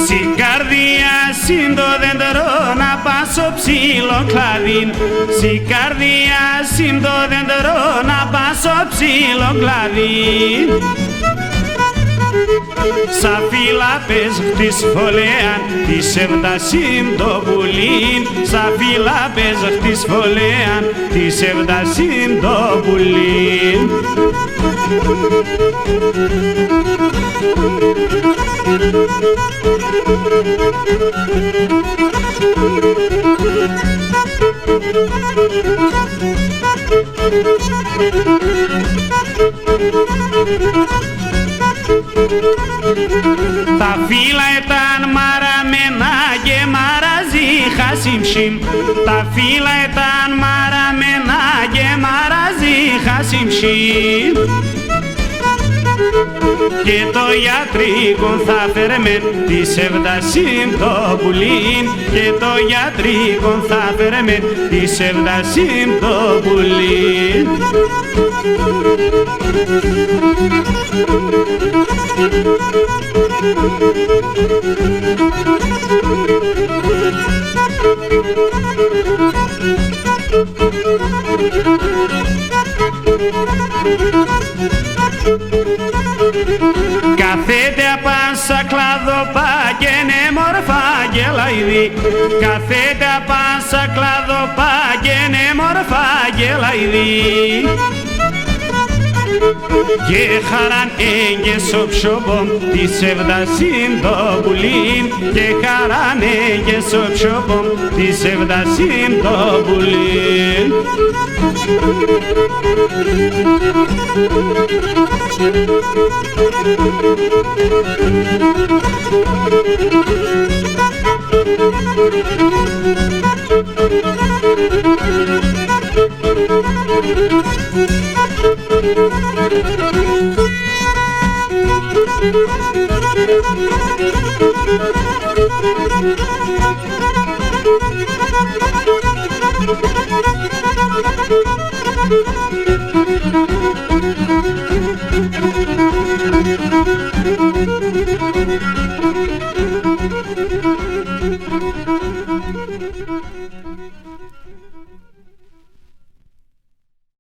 Στην καρδιά συν το δέντρο να πάσω ψηλό κλαδίν. Στην καρδιά συν το δέντρο να πάσω ψηλό κλαδίν. Σα φύλλα πες χτις φωλέαν της εβδασίμ το πουλίν. Σα φύλλα πες χτις φωλέαν της εβδασίμ το πουλίν. Τα φύλλα ήταν μαραμένα και μαραζί χασιμσιμ. Τα φύλλα ήταν μαραμένα και μαραζί χασιμσιμ. Και το ιατρικό θα φέρμε της εβδασίμ το πουλίν. Και το ιατρικό θα φέρμε της εβδασίμ το πουλίν. Καθέτε απάσα κλαδοπά και είναι μορφά και λαϊδί. Καθέτε απάσα κλαδοπά και είναι μορφά και λαϊδί. Και χαράν έγκες ο ψωπομ της εβδασίμ το πουλίν. Και χαράν έγκες ο ψωπομ της εβδασίμ το πουλίν. Thank you.